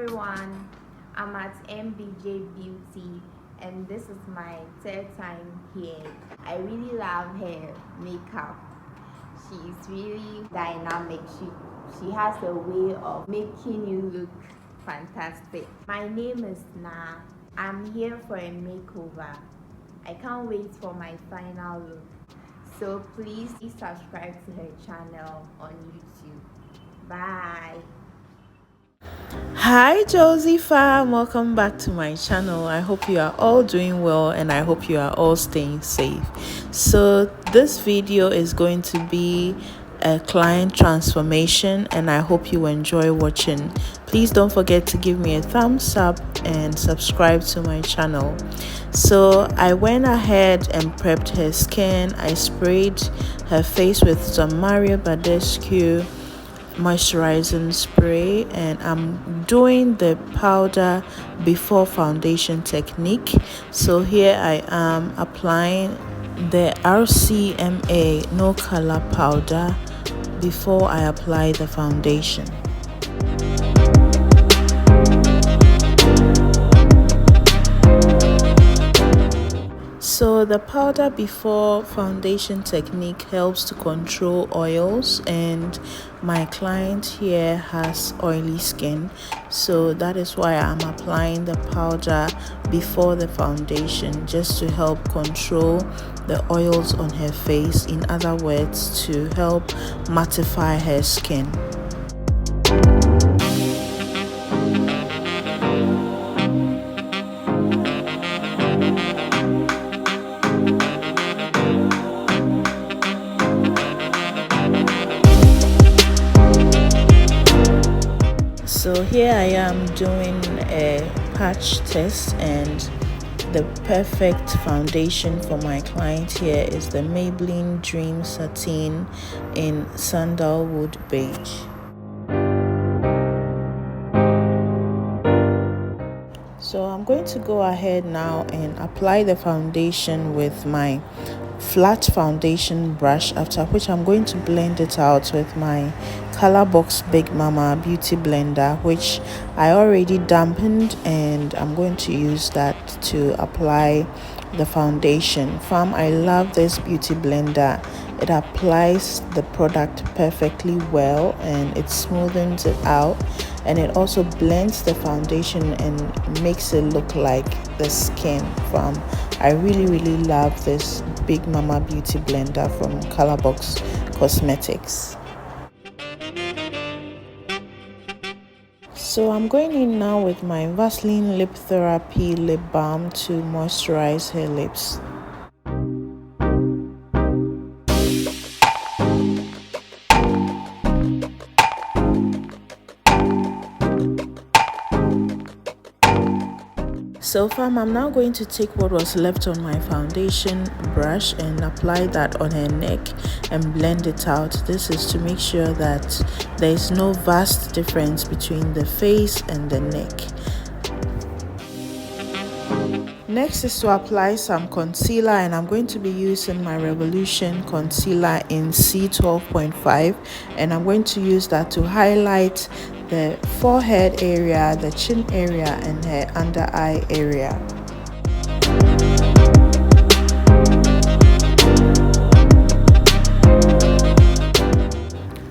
everyone, I'm at MBJ Beauty and this is my third time here. I really love her makeup. She's really dynamic. She has a way of making you look fantastic. My name is Na. I'm here for a makeover. I can't wait for my final look. So please subscribe to her channel on YouTube. Bye. Hi Josie fam, welcome back to my channel. I hope you are all doing well and I hope you are all staying safe. So this video is going to be a client transformation and I hope you enjoy watching. Please don't forget to give me a thumbs up and subscribe to my channel. So I went ahead and prepped her skin. I sprayed her face with some Badescu Moisturizing spray and I'm doing the powder before foundation technique. So here I am applying the RCMA no color powder before I apply the foundation. So the powder before foundation technique helps to control oils, and my client here has oily skin, so that is why I'm applying the powder before the foundation, just to help control the oils on her face. In other words, to help mattify her skin. So here I am doing a patch test, and the perfect foundation for my client here is the Maybelline Dream Satin in Sandalwood beige. So I'm going to go ahead now and apply the foundation with my flat foundation brush, after which I'm going to blend it out with my Colorbox Big Mama beauty blender, which I already dampened, and I'm going to use that to apply the foundation. Fam, I love this beauty blender. It applies the product perfectly well and it smoothens it out, and it also blends the foundation and makes it look like the skin. Fam, I really love this Big Mama beauty blender from Colorbox Cosmetics. So I'm going in now with my Vasline Lip Therapy Lip Balm to moisturize her lips. So fam, I'm now going to take what was left on my foundation brush and apply that on her neck and blend it out. This is to make sure that there is no vast difference between the face and the neck. Next is to apply some concealer, and I'm going to be using my Revolution concealer in C12.5, and I'm going to use that to highlight the forehead area, the chin area, and her under eye area.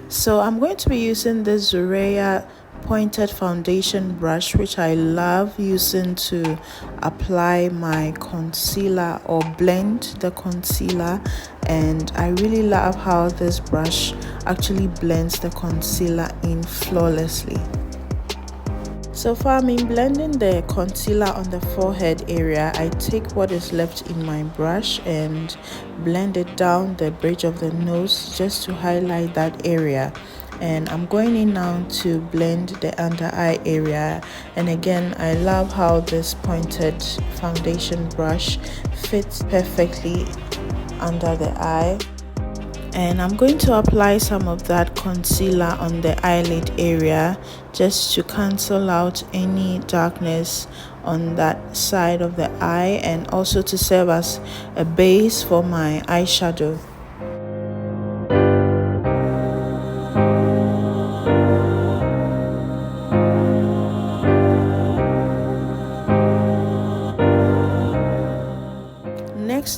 So I'm going to be using this Lauretta pointed foundation brush, which I love using to apply my concealer or blend the concealer, and I really love how this brush actually blends the concealer in flawlessly. So far, I'm blending the concealer on the forehead area. I take what is left in my brush and blend it down the bridge of the nose just to highlight that area. And I'm going in now to blend the under eye area, and again I love how this pointed foundation brush fits perfectly under the eye. And I'm going to apply some of that concealer on the eyelid area just to cancel out any darkness on that side of the eye, and also to serve as a base for my eyeshadow.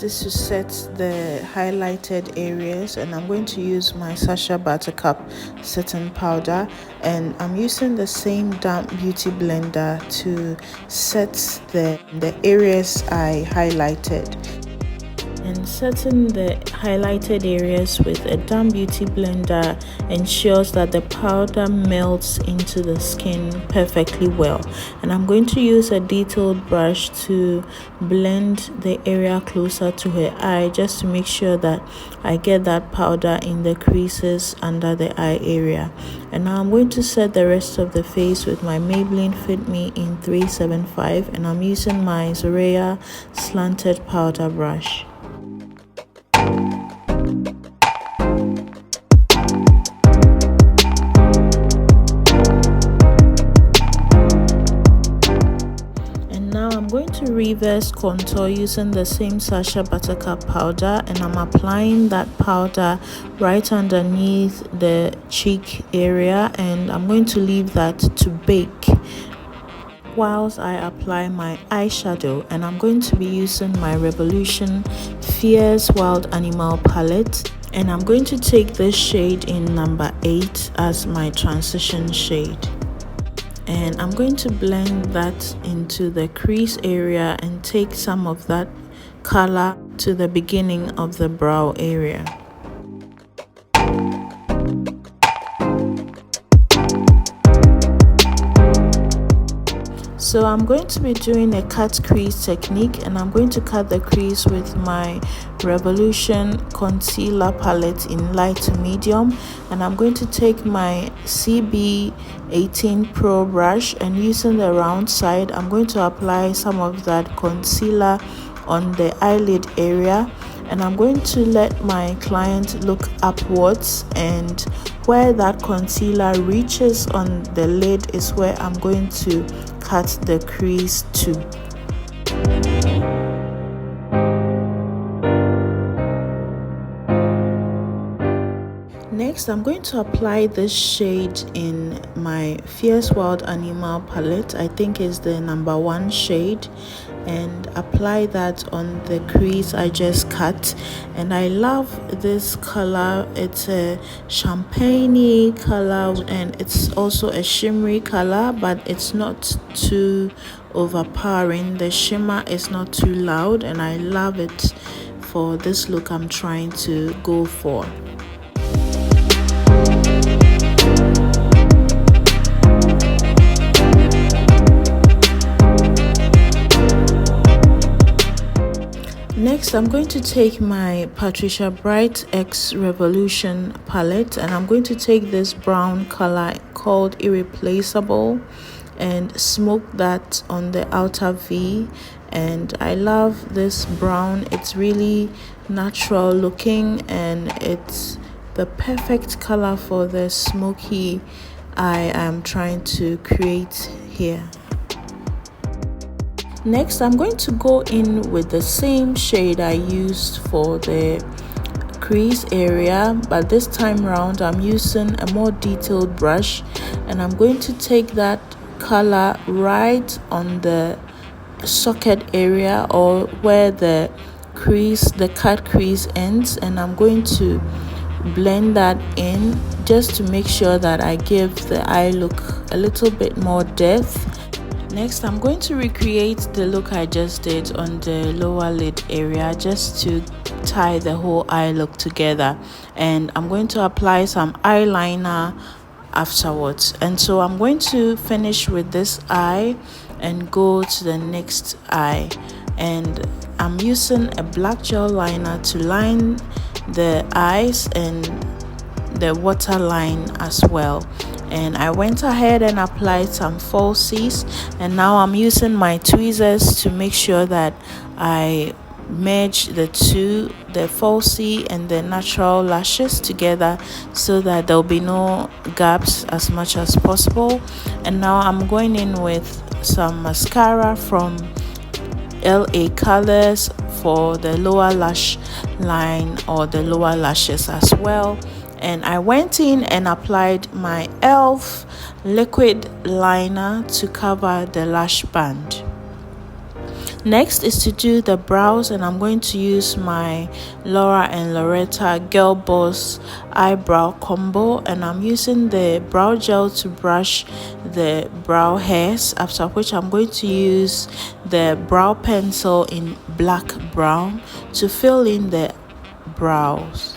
next is to set the highlighted areas, and I'm going to use my Sacha Buttercup setting powder, and I'm using the same damp beauty blender to set the areas I highlighted. And setting the highlighted areas with a damp beauty blender ensures that the powder melts into the skin perfectly well. And I'm going to use a detailed brush to blend the area closer to her eye, just to make sure that I get that powder in the creases under the eye area. And now I'm going to set the rest of the face with my Maybelline Fit Me in 375, and I'm using my Zorea slanted powder brush. I'm going to reverse contour using the same Sacha Buttercup powder, and I'm applying that powder right underneath the cheek area, and I'm going to leave that to bake whilst I apply my eyeshadow. And I'm going to be using my Revolution Fierce Wild Animal palette, and I'm going to take this shade in number 8 as my transition shade. And I'm going to blend that into the crease area and take some of that color to the beginning of the brow area. So I'm going to be doing a cut crease technique, and I'm going to cut the crease with my Revolution concealer palette in light to medium, and I'm going to take my CB18 Pro brush, and using the round side I'm going to apply some of that concealer on the eyelid area, and I'm going to let my client look upwards, and where that concealer reaches on the lid is where I'm going to cut the crease to. Next, I'm going to apply this shade in my Fierce Wild Animal palette. I think is the number 1 shade, and apply that on the crease I just cut. And I love this color. It's a champagne color, and it's also a shimmery color, but it's not too overpowering. The shimmer is not too loud, and I love it for this look I'm trying to go for. Next, I'm going to take my Patricia Bright X Revolution palette, and I'm going to take this brown color called Irreplaceable and smoke that on the outer V. And I love this brown. It's really natural looking, and it's the perfect color for the smoky eye I'm trying to create here. Next, I'm going to go in with the same shade I used for the crease area, but this time round I'm using a more detailed brush, and I'm going to take that color right on the socket area, or where the cut crease ends, and I'm going to blend that in just to make sure that I give the eye look a little bit more depth. Next, I'm going to recreate the look I just did on the lower lid area, just to tie the whole eye look together, and I'm going to apply some eyeliner afterwards. And so I'm going to finish with this eye and go to the next eye, and I'm using a black gel liner to line the eyes and the waterline as well. And I went ahead and applied some falsies, and now I'm using my tweezers to make sure that I merge the two, the falsie and the natural lashes together, so that there'll be no gaps as much as possible. And now I'm going in with some mascara from LA Colors for the lower lash line or the lower lashes as well. And I went in and applied my e.l.f. liquid liner to cover the lash band. Next is to do the brows, and I'm going to use my Laura and Lauretta Girl Boss eyebrow combo, and I'm using the brow gel to brush the brow hairs, after which I'm going to use the brow pencil in black brown to fill in the brows.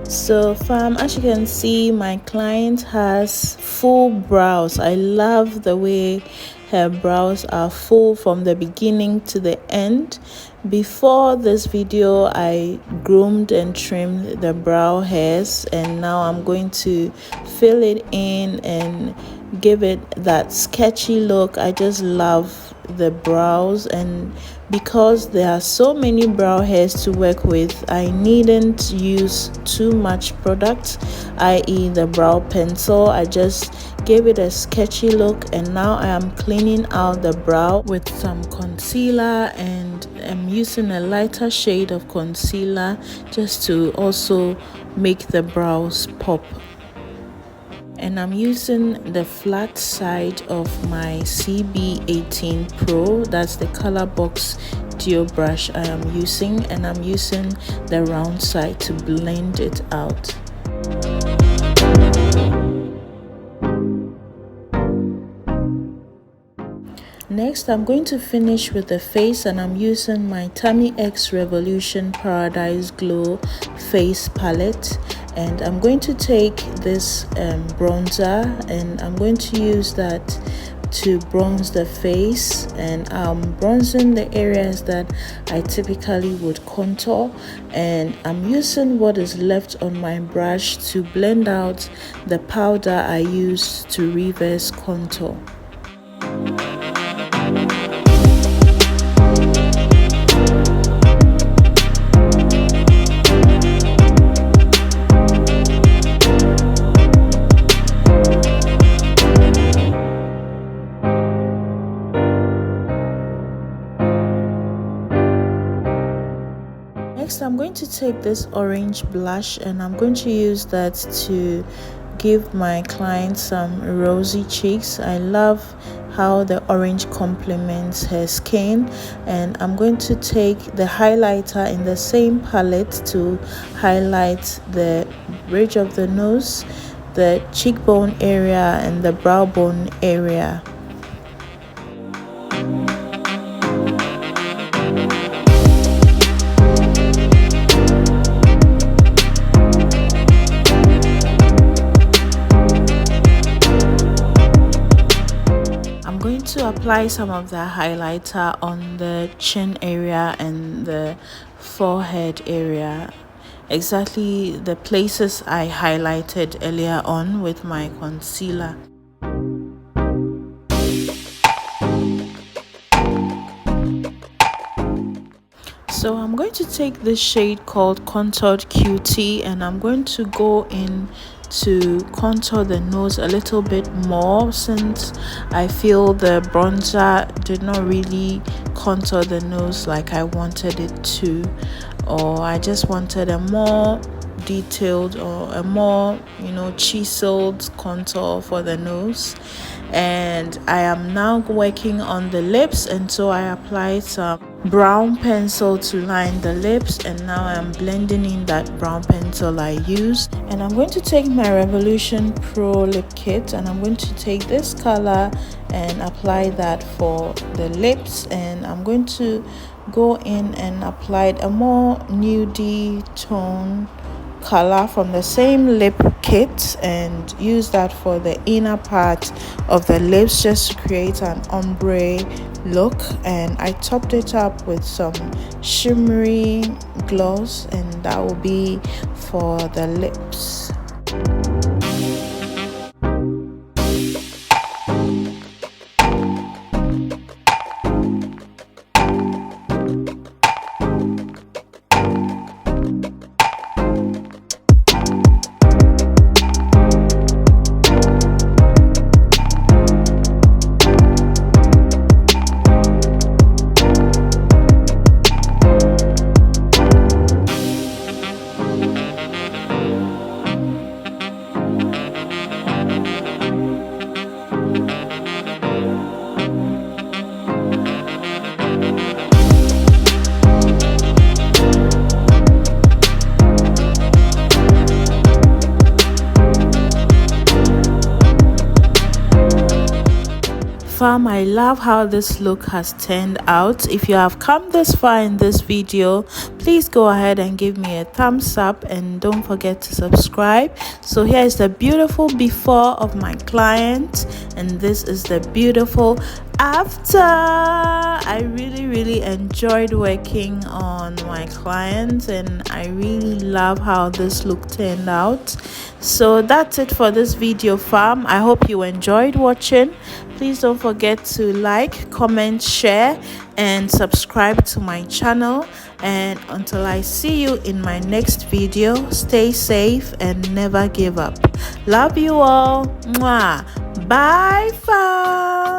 So fam, as you can see, my client has full brows. I love the way her brows are full from the beginning to the end. Before this video, I groomed and trimmed the brow hairs, and now I'm going to fill it in and give it that sketchy look. I just love the brows, and because there are so many brow hairs to work with, I needn't use too much product, i.e. the brow pencil. I just gave it a sketchy look, and now I am cleaning out the brow with some concealer, and I'm using a lighter shade of concealer just to also make the brows pop. And I'm using the flat side of my CB18 Pro, that's the Colorbox duo brush I am using, and I'm using the round side to blend it out. Next, I'm going to finish with the face, and I'm using my Tammi X Revolution Paradise Glow face palette, and I'm going to take this bronzer, and I'm going to use that to bronze the face, and I'm bronzing the areas that I typically would contour, and I'm using what is left on my brush to blend out the powder I used to reverse contour. Next, I'm going to take this orange blush, and I'm going to use that to give my client some rosy cheeks. I love how the orange complements her skin, and I'm going to take the highlighter in the same palette to highlight the bridge of the nose, the cheekbone area, and the brow bone area. To apply some of the highlighter on the chin area and the forehead area, exactly the places I highlighted earlier on with my concealer. So I'm going to take this shade called Contoured QT, and I'm going to go in to contour the nose a little bit more, since I feel the bronzer did not really contour the nose like I wanted it to, or I just wanted a more detailed or a more chiseled contour for the nose. And I am now working on the lips, and so I applied some brown pencil to line the lips, and now I'm blending in that brown pencil I used. And I'm going to take my Revolution Pro lip kit, and I'm going to take this color and apply that for the lips, and I'm going to go in and apply a more nudie tone color from the same lip kit and use that for the inner part of the lips, just to create an ombre look. And I topped it up with some shimmery gloss, and that will be for the lips. fam, I love how this look has turned out. If you have come this far in this video, please go ahead and give me a thumbs up and don't forget to subscribe. So here is the beautiful before of my client, and this is the beautiful after. I really enjoyed working on my client, and I really love how this look turned out. So that's it for this video, fam. I hope you enjoyed watching. Please don't forget to like, comment, share and subscribe to my channel. And until I see you in my next video, stay safe and never give up. Love you all. Mwah. Bye, fam.